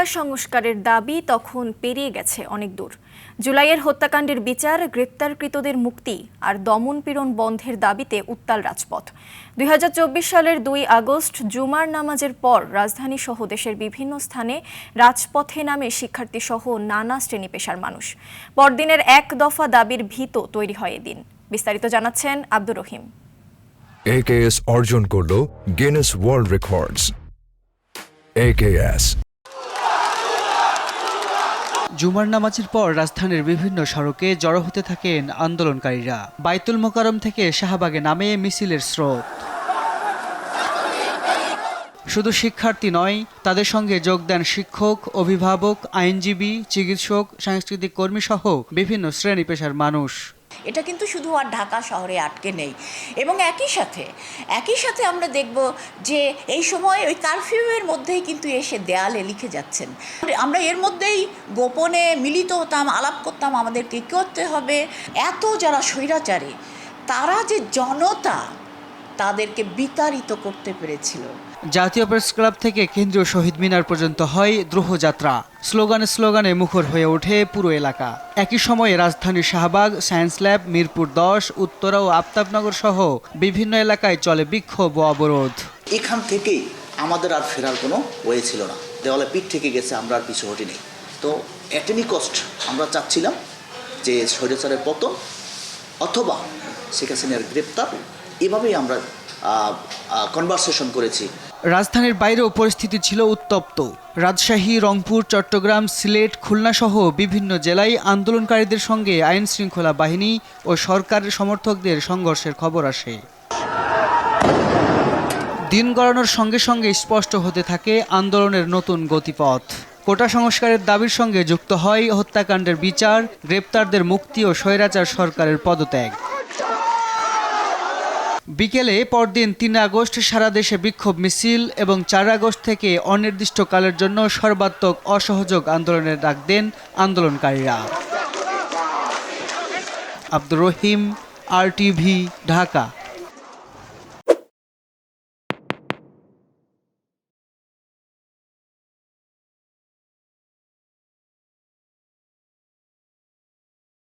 কোটা সংস্কারের দাবি তখন পেরিয়ে গেছে অনেক দূর। জুলাইয়ের হত্যাকাণ্ডের বিচার, গ্রেপ্তারকৃতদের মুক্তি আর দমন-পীড়ন বন্ধের দাবিতে উত্তাল রাজপথ। ২০২৪ সালের ২ আগস্ট জুমার নামাজের পর রাজধানীসহ দেশের বিভিন্ন স্থানে রাজপথে নামে শিক্ষার্থীসহ নানা শ্রেণী পেশার মানুষ। পরদিনের এক দফা দাবির ভিত তৈরি হয় এদিন। বিস্তারিত জানাচ্ছেন আব্দুর রহিম। AKS অর্জন করল গিনেস ওয়ার্ল্ড রেকর্ডস। AKS জুমার নামাজের পর রাজধানীর বিভিন্ন সড়কে জড়ো হতে থাকেন আন্দোলনকারীরা। বাইতুল মোকাররম থেকে শাহবাগে নামে মিছিলের স্রোত। শুধু শিক্ষার্থী নয়, তাদের সঙ্গে যোগ দেন শিক্ষক, অভিভাবক, আইনজীবী, চিকিৎসক, সাংস্কৃতিক কর্মী সহ বিভিন্ন শ্রেণী পেশার মানুষ। এটা কিন্তু শুধু আর ঢাকা শহরে আটকে নেই, এবং একই সাথে আমরা দেখব যে এই সময় ওই কারফিউয়ের মধ্যেই কিন্তু এসে দেয়ালে লিখে যাচ্ছেন। আমরা এর মধ্যেই গোপনে মিলিত হতাম, আলাপ করতাম আমাদেরকে কী করতে হবে। এত যারা স্বৈরাচারী, তারা যে জনতা তাদেরকে বিতাড়িত করতে পেরেছিল। জাতীয় প্রেস ক্লাব থেকে কেন্দ্রীয় শহীদ মিনার পর্যন্ত হয় দ্রোহযাত্রা। স্লোগানে মুখর হয়ে ওঠে পুরো এলাকা। একই সময়ে রাজধানীর শাহবাগ, সায়েন্স ল্যাব, মিরপুর 10, উত্তরা ও আফতাবনগর সহ বিভিন্ন এলাকায় চলে বিক্ষোভ ও অবরোধ। এখান থেকেই আমাদের আর ফেরার কোনো ওয়ে ছিল না। দেওয়ালে পিঠ থেকে গেছে, আমরা আর পিছু হটিনি। তো অ্যাট এনি কস্ট আমরা চাচ্ছিলাম যে স্বৈরাচারের পতন অথবা শেখ হাসিনার গ্রেপ্তার। এভাবেই আমরা কনভারসেশন করেছি। রাজধানীর বাইরেও পরিস্থিতি ছিল উত্তপ্ত। রাজশাহী, রংপুর, চট্টগ্রাম, সিলেট, খুলনা সহ বিভিন্ন জেলায় আন্দোলনকারীদের সঙ্গে আইন শৃঙ্খলা বাহিনী ও সরকারের সমর্থকদের সংঘর্ষের খবর আসে। দিন গড়ানোর সঙ্গে সঙ্গে স্পষ্ট হতে থাকে আন্দোলনের নতুন গতিপথ। কোটা সংস্কারের দাবির সঙ্গে যুক্ত হয় হত্যাকাণ্ডের বিচার, গ্রেপ্তারদের মুক্তি ও স্বৈরাচার সরকারের পদত্যাগ। বিকেলে পরদিন ৩ আগস্ট সারা দেশে বিক্ষোভ মিছিল এবং 4 আগস্ট থেকে অনির্দিষ্টকালের জন্য সর্বাত্মক অসহযোগ আন্দোলনের ডাক দেন আন্দোলনকারীরা। আব্দুর রহিম, RTV, ঢাকা।